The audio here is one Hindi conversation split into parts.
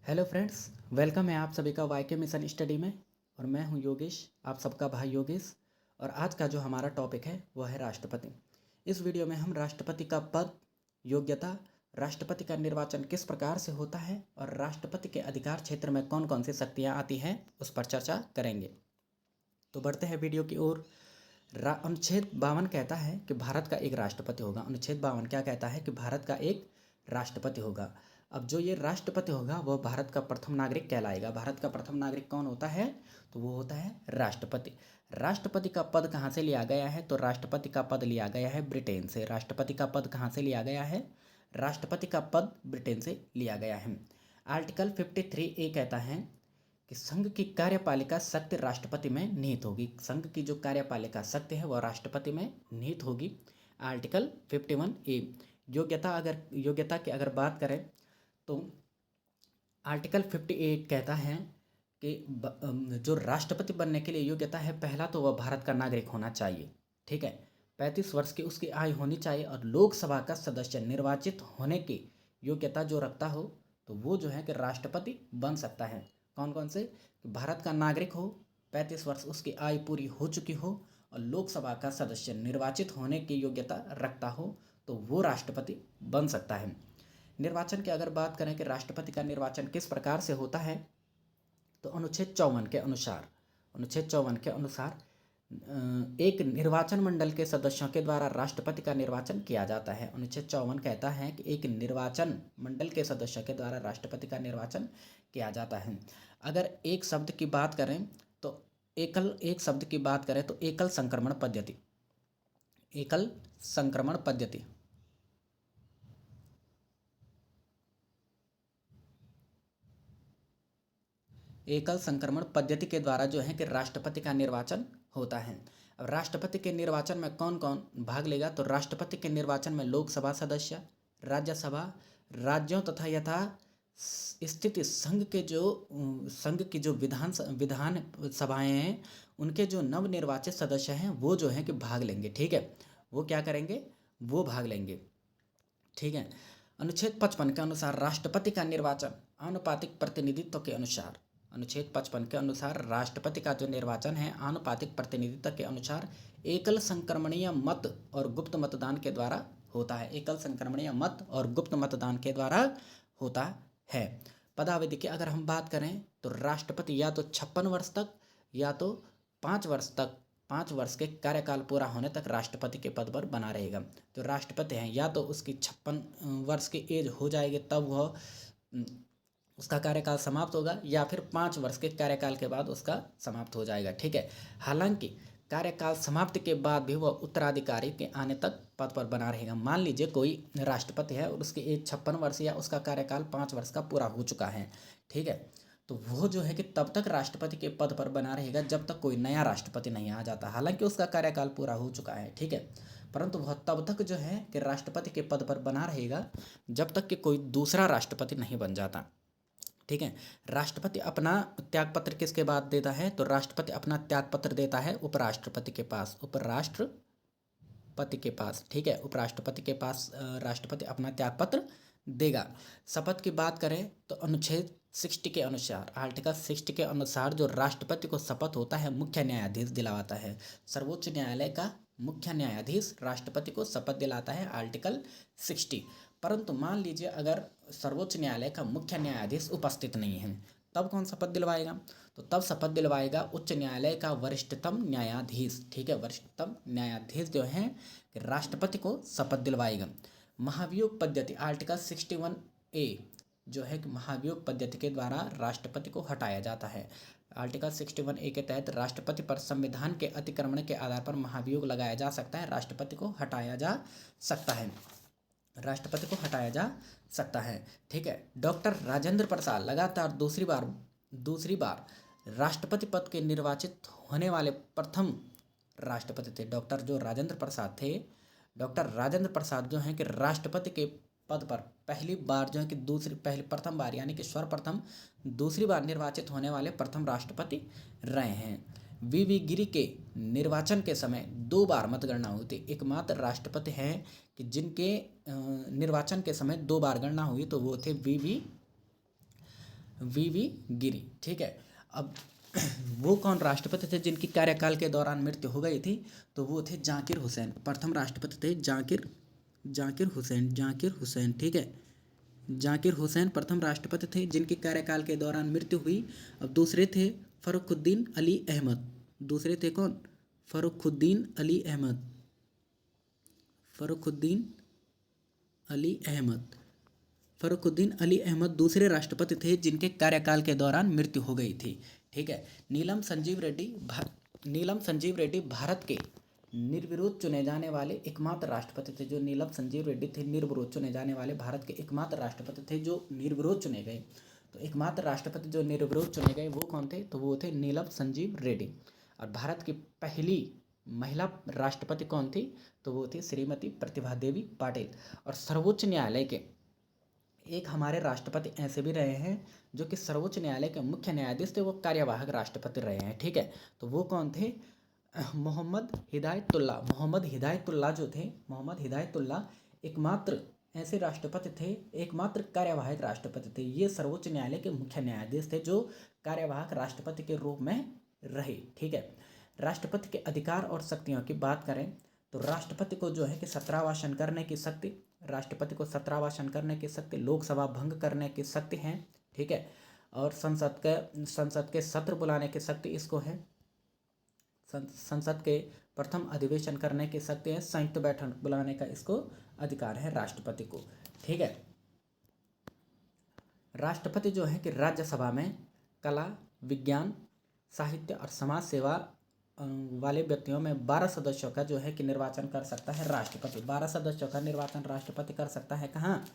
हेलो फ्रेंड्स, वेलकम है आप सभी का वाईके मिशन स्टडी में। और मैं हूं योगेश, आप सबका भाई योगेश। और आज का जो हमारा टॉपिक है वो है राष्ट्रपति। इस वीडियो में हम राष्ट्रपति का पद, योग्यता, राष्ट्रपति का निर्वाचन किस प्रकार से होता है और राष्ट्रपति के अधिकार क्षेत्र में कौन कौन सी शक्तियाँ आती हैं उस पर चर्चा करेंगे। तो बढ़ते हैं वीडियो की ओर। अनुच्छेद 52 कहता है कि भारत का एक राष्ट्रपति होगा। अनुच्छेद 52 क्या कहता है कि भारत का एक राष्ट्रपति होगा। अब जो ये राष्ट्रपति होगा वह भारत का प्रथम नागरिक कहलाएगा। भारत का प्रथम नागरिक कौन होता है? तो वो होता है राष्ट्रपति। राष्ट्रपति का पद कहाँ से लिया गया है? तो राष्ट्रपति का पद लिया गया है ब्रिटेन से। राष्ट्रपति का पद कहाँ से लिया गया है? राष्ट्रपति का पद ब्रिटेन से लिया गया है। आर्टिकल 53A कहता है कि संघ की कार्यपालिका शक्ति राष्ट्रपति में निहित होगी। संघ की जो कार्यपालिका शक्ति है वह राष्ट्रपति में निहित होगी। Article 51A। योग्यता की अगर बात करें तो आर्टिकल 58 कहता है कि जो राष्ट्रपति बनने के लिए योग्यता है, पहला तो वह भारत का नागरिक होना चाहिए, ठीक है। 35 वर्ष की उसकी आयु होनी चाहिए और लोकसभा का सदस्य निर्वाचित होने की योग्यता जो रखता हो तो वो जो है कि राष्ट्रपति बन सकता है। कौन कौन से? भारत का नागरिक हो, 35 वर्ष उसकी आयु पूरी हो चुकी हो और लोकसभा का सदस्य निर्वाचित होने की योग्यता रखता हो तो वो राष्ट्रपति बन सकता है। निर्वाचन की अगर बात करें कि राष्ट्रपति का निर्वाचन किस प्रकार से होता है तो अनुच्छेद 54 के अनुसार एक निर्वाचन मंडल के सदस्यों के द्वारा राष्ट्रपति का निर्वाचन किया जाता है। अनुच्छेद 54 कहता है कि एक निर्वाचन मंडल के सदस्यों के द्वारा राष्ट्रपति का निर्वाचन किया जाता है। अगर एक शब्द की बात करें तो एकल संक्रमण पद्धति। एकल संक्रमण पद्धति एकल संक्रमण पद्धति के द्वारा जो है कि राष्ट्रपति का निर्वाचन होता है। अब राष्ट्रपति के निर्वाचन में कौन कौन भाग लेगा? तो राष्ट्रपति के निर्वाचन में लोकसभा सदस्य, राज्यसभा, राज्यों तथा यथा स्थिति संघ की जो विधान सभाएं हैं उनके जो नवनिर्वाचित सदस्य हैं वो जो है कि भाग लेंगे, ठीक है। वो क्या करेंगे? वो भाग लेंगे, ठीक है। अनुच्छेद 55 के अनुसार राष्ट्रपति का निर्वाचन आनुपातिक प्रतिनिधित्व के अनुसार, अनुच्छेद 55 के अनुसार राष्ट्रपति का जो निर्वाचन है आनुपातिक प्रतिनिधित्व के अनुसार एकल संक्रमणीय मत और गुप्त मतदान के द्वारा होता है। एकल संक्रमणीय मत और गुप्त मतदान के द्वारा होता है। पदावधि की अगर हम बात करें तो राष्ट्रपति या तो 56 वर्ष तक या तो 5 वर्ष के कार्यकाल पूरा होने तक राष्ट्रपति के पद पर बना रहेगा। जो राष्ट्रपति हैं या तो उसकी 56 वर्ष की एज हो जाएगी तब वह उसका कार्यकाल समाप्त होगा या फिर 5 वर्ष के कार्यकाल के बाद उसका समाप्त हो जाएगा, ठीक है। हालांकि कार्यकाल समाप्ति के बाद भी वह उत्तराधिकारी के आने तक पद पर बना रहेगा। मान लीजिए कोई राष्ट्रपति है और उसकी एज 56 वर्ष या उसका कार्यकाल 5 वर्ष का पूरा हो चुका है, ठीक है। तो वो जो है कि तब तक राष्ट्रपति के पद पर बना रहेगा जब तक कोई नया राष्ट्रपति नहीं आ जाता। हालांकि उसका कार्यकाल पूरा हो चुका है, ठीक है, परंतु वह तब तक जो है कि राष्ट्रपति के पद पर बना रहेगा जब तक कि कोई दूसरा राष्ट्रपति नहीं बन जाता, ठीक है। राष्ट्रपति अपना त्यागपत्र किसके बाद देता है? तो राष्ट्रपति अपना त्यागपत्र देता है उपराष्ट्रपति के पास, ठीक है। उपराष्ट्रपति के पास राष्ट्रपति अपना त्यागपत्र देगा। शपथ की बात करें तो अनुच्छेद 60 के अनुसार, आर्टिकल 60 के अनुसार जो राष्ट्रपति को शपथ होता है मुख्य न्यायाधीश दिलाता है। सर्वोच्च न्यायालय का मुख्य न्यायाधीश राष्ट्रपति को शपथ दिलाता है, आर्टिकल 60। परंतु मान लीजिए अगर सर्वोच्च न्यायालय का मुख्य न्यायाधीश उपस्थित नहीं है तब कौन शपथ दिलवाएगा? तो तब शपथ दिलवाएगा उच्च न्यायालय का वरिष्ठतम न्यायाधीश, ठीक है। वरिष्ठतम न्यायाधीश जो है राष्ट्रपति को शपथ दिलवाएगा। महाभियोग पद्धति, आर्टिकल 61A जो है कि महाभियोग पद्धति के द्वारा राष्ट्रपति को हटाया जाता है। आर्टिकल 61A के तहत राष्ट्रपति पर संविधान के अतिक्रमण के आधार पर महाभियोग लगाया जा सकता है, राष्ट्रपति को हटाया जा सकता है, राष्ट्रपति को हटाया जा सकता है, ठीक है। डॉक्टर राजेंद्र प्रसाद लगातार दूसरी बार राष्ट्रपति पद के निर्वाचित होने वाले प्रथम राष्ट्रपति थे। डॉक्टर राजेंद्र प्रसाद जो हैं कि राष्ट्रपति के पद पर पहली बार जो है कि प्रथम बार यानी कि सर्वप्रथम दूसरी बार निर्वाचित होने वाले प्रथम राष्ट्रपति रहे हैं। वी गिरी के निर्वाचन के समय 2 बार मतगणना हुई थी। एकमात्र राष्ट्रपति हैं कि जिनके निर्वाचन के समय 2 बार गणना हुई तो वो थे वी गिरी। ठीक है, अब वो कौन राष्ट्रपति थे जिनकी कार्यकाल के दौरान मृत्यु हो गई थी? तो वो थे जाकिर हुसैन। प्रथम राष्ट्रपति थे जाकिर हुसैन। ठीक है, जाकिर हुसैन प्रथम राष्ट्रपति थे जिनके कार्यकाल के दौरान मृत्यु हुई। अब दूसरे थे फरुखुद्दीन अली अहमद। दूसरे थे कौन? फरुखुद्दीन अली अहमद। फरुखुद्दीन अली अहमद। फरुखुद्दीन अली अहमद दूसरे राष्ट्रपति थे जिनके कार्यकाल के दौरान मृत्यु हो गई थी। ठीक है, नीलम संजीव रेड्डी भारत के निर्विरोध चुने जाने वाले एकमात्र राष्ट्रपति थे। जो नीलम संजीव रेड्डी थे, निर्विरोध चुने जाने वाले भारत के एकमात्र राष्ट्रपति थे जो निर्विरोध चुने गए। तो एकमात्र राष्ट्रपति जो निर्विरोध चुने गए वो कौन थे? तो वो थे नीलम संजीव रेड्डी। और भारत की पहली महिला राष्ट्रपति कौन थी? तो वो थी श्रीमती प्रतिभा देवी पाटिल। और सर्वोच्च न्यायालय के एक हमारे राष्ट्रपति ऐसे भी रहे हैं जो कि सर्वोच्च न्यायालय के मुख्य न्यायाधीश थे, वो कार्यवाहक राष्ट्रपति रहे हैं। ठीक है, तो वो कौन थे? मोहम्मद हिदायतुल्ला एकमात्र ऐसे राष्ट्रपति थे, एकमात्र कार्यवाहक राष्ट्रपति थे। ये सर्वोच्च न्यायालय के मुख्य न्यायाधीश थे जो कार्यवाहक राष्ट्रपति के रूप में रहे। ठीक है, राष्ट्रपति के अधिकार और शक्तियों की बात करें तो राष्ट्रपति को जो है कि 17 आसन करने की शक्ति, लोकसभा भंग करने की शक्ति है। ठीक है, और संसद के सत्र बुलाने की शक्ति इसको है। संसद के प्रथम अधिवेशन करने की शक्ति है। संयुक्त बैठक बुलाने का इसको अधिकार है राष्ट्रपति को। ठीक है, राष्ट्रपति जो है कि राज्यसभा में कला, विज्ञान, साहित्य और समाज सेवा वाले व्यक्तियों में 12 सदस्यों का जो है कि निर्वाचन कर सकता है राष्ट्रपति। 12 सदस्यों का निर्वाचन राष्ट्रपति कर सकता है कहाँ?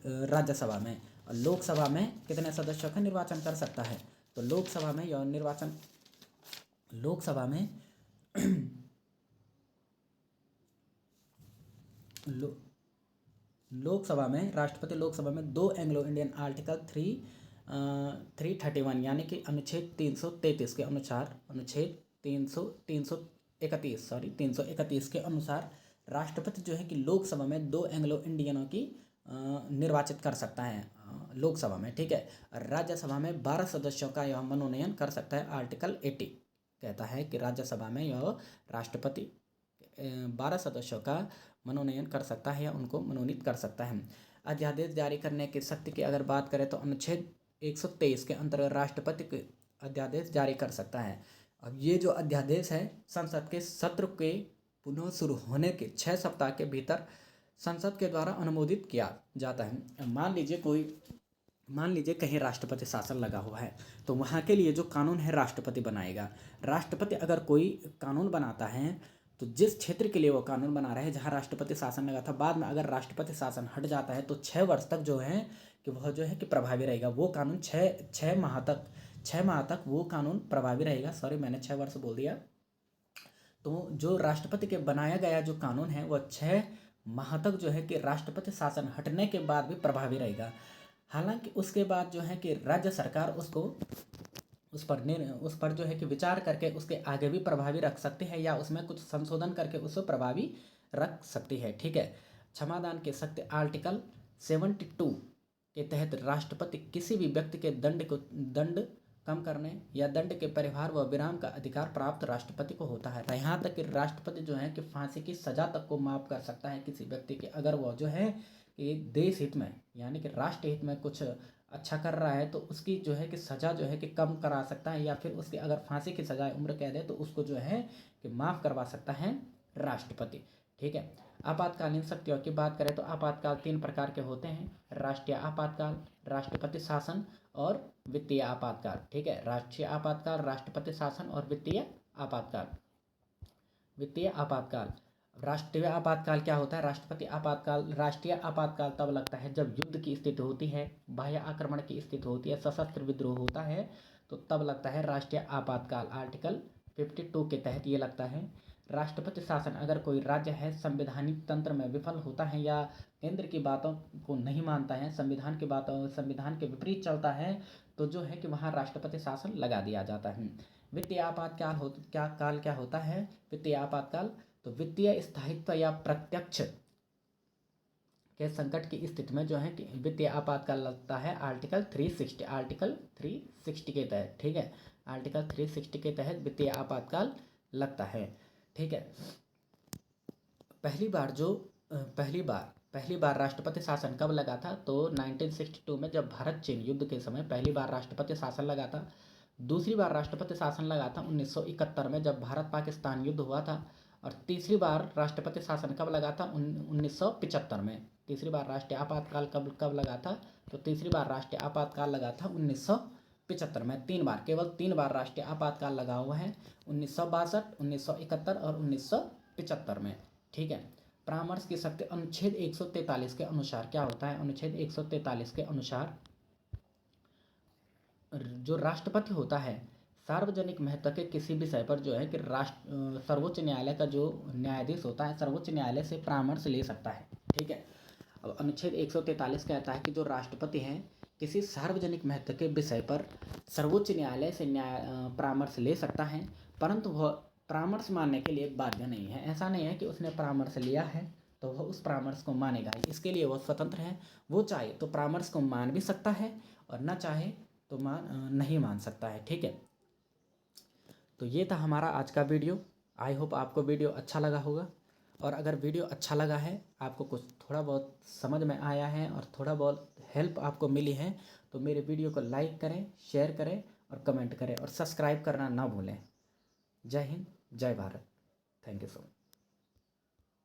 राज्यसभा में। और लोकसभा में कितने सदस्यों का निर्वाचन कर सकता है? तो लोकसभा में यह निर्वाचन लोकसभा में राष्ट्रपति लोकसभा में 2 एंग्लो इंडियन आर्टिकल 331 यानी कि अनुच्छेद 333 के अनुसार, अनुच्छेद 331 के अनुसार राष्ट्रपति जो है कि लोकसभा में 2 एंग्लो इंडियनों की निर्वाचित कर सकता है लोकसभा में। ठीक है, राज्यसभा में 12 सदस्यों का यह मनोनयन कर सकता है। आर्टिकल 80 कहता है कि राज्यसभा में यह राष्ट्रपति 12 सदस्यों का मनोनयन कर सकता है या उनको मनोनीत कर सकता है। अध्यादेश जारी करने की शक्ति की अगर बात करें तो अनुच्छेद 123 के अंतर्गत राष्ट्रपति अध्यादेश जारी कर सकता है। अब ये जो अध्यादेश है संसद के सत्र के पुनः शुरू होने के 6 सप्ताह के भीतर संसद के द्वारा अनुमोदित किया जाता है। मान लीजिए कहीं राष्ट्रपति शासन लगा हुआ है तो वहाँ के लिए जो कानून है राष्ट्रपति बनाएगा। राष्ट्रपति अगर कोई कानून बनाता है तो जिस क्षेत्र के लिए वो कानून बना रहे हैं जहाँ राष्ट्रपति शासन लगा था, बाद में अगर राष्ट्रपति शासन हट जाता है तो 6 वर्ष तक जो है कि वह जो है कि प्रभावी रहेगा। वो कानून 6 माह तक वो कानून प्रभावी रहेगा। सॉरी, मैंने 6 वर्ष बोल दिया। तो जो राष्ट्रपति के बनाया गया जो कानून है वह 6 माह तक जो है कि राष्ट्रपति शासन हटने के बाद भी प्रभावी रहेगा। हालांकि उसके बाद जो है कि राज्य सरकार उस पर जो है कि विचार करके उसके आगे भी प्रभावी रख सकती है या उसमें कुछ संशोधन करके उसको प्रभावी रख सकती है। ठीक है, क्षमादान की शक्ति आर्टिकल 72 के तहत राष्ट्रपति किसी भी व्यक्ति के दंड कम करने या दंड के परिहार व विराम का अधिकार प्राप्त राष्ट्रपति को होता है। यहाँ तक कि राष्ट्रपति जो है कि फांसी की सजा तक को माफ कर सकता है किसी व्यक्ति के, अगर वह जो है कि देश हित में यानी कि राष्ट्र हित में कुछ अच्छा कर रहा है तो उसकी जो है कि सज़ा जो है कि कम करा सकता है, या फिर उसकी अगर फांसी की सज़ा उम्र कैद है तो उसको जो है कि माफ़ करवा सकता है राष्ट्रपति। ठीक है, आपातकालीन शक्तियों की बात करें तो आपातकाल 3 प्रकार के होते हैं: राष्ट्रीय आपातकाल, राष्ट्रपति शासन और वित्तीय आपातकाल। ठीक है, राष्ट्रीय आपातकाल, राष्ट्रपति शासन और वित्तीय आपातकाल। राष्ट्रीय आपातकाल क्या होता है? राष्ट्रीय आपातकाल तब लगता है जब युद्ध की स्थिति होती है, बाह्य आक्रमण की स्थिति होती है, सशस्त्र विद्रोह होता है, तो तब लगता है राष्ट्रीय आपातकाल। आर्टिकल 52 के तहत ये लगता है। राष्ट्रपति शासन अगर कोई राज्य है संवैधानिक तंत्र में विफल होता है या केंद्र की बातों को नहीं मानता है, संविधान के विपरीत चलता है, तो जो है कि वहाँ राष्ट्रपति शासन लगा दिया जाता है। वित्तीय आपातकाल क्या होता है? वित्तीय आपातकाल तो वित्तीय स्थायित्व या प्रत्यक्ष के संकट की स्थिति में जो है कि वित्तीय आपातकाल लगता है आर्टिकल 360 के तहत। ठीक है, आर्टिकल 360 के तहत वित्तीय आपातकाल लगता है। ठीक है, पहली बार राष्ट्रपति शासन कब लगा था? तो 1962 में, जब भारत चीन युद्ध के समय पहली बार राष्ट्रपति शासन लगा था। दूसरी बार राष्ट्रपति शासन लगा था 1971 में, जब भारत पाकिस्तान युद्ध हुआ था। और तीसरी बार राष्ट्रपति शासन कब लगा था? 1975 में। तीसरी बार राष्ट्रीय आपातकाल कब लगा था? तो तीसरी बार राष्ट्रीय आपातकाल लगा था 1975 में। 3 बार, केवल 3 बार राष्ट्रीय आपातकाल लगा हुआ है, 1962, 1971 और 1975 में। ठीक है, परामर्श की शक्ति अनुच्छेद 143 के अनुसार क्या होता है? अनुच्छेद 143 के अनुसार जो राष्ट्रपति होता है, सार्वजनिक महत्व के किसी विषय पर जो है कि सर्वोच्च न्यायालय का जो न्यायाधीश होता है, सर्वोच्च न्यायालय से परामर्श ले सकता है। ठीक है, अब अनुच्छेद 143 कहता है कि जो राष्ट्रपति हैं किसी सार्वजनिक महत्व के विषय पर सर्वोच्च न्यायालय से परामर्श ले सकता है, परंतु वह परामर्श मानने के लिए बाध्य नहीं है। ऐसा नहीं है कि उसने परामर्श लिया है तो वह उस परामर्श को मानेगा, इसके लिए वह स्वतंत्र है। वो चाहे तो परामर्श को मान भी सकता है और न चाहे तो नहीं मान सकता है। ठीक है, तो ये था हमारा आज का वीडियो। आई होप आपको वीडियो अच्छा लगा होगा, और अगर वीडियो अच्छा लगा है, आपको कुछ थोड़ा बहुत समझ में आया है और थोड़ा बहुत हेल्प आपको मिली है, तो मेरे वीडियो को लाइक करें, शेयर करें और कमेंट करें, और सब्सक्राइब करना ना भूलें। जय हिंद, जय Bharat. Thank you so much.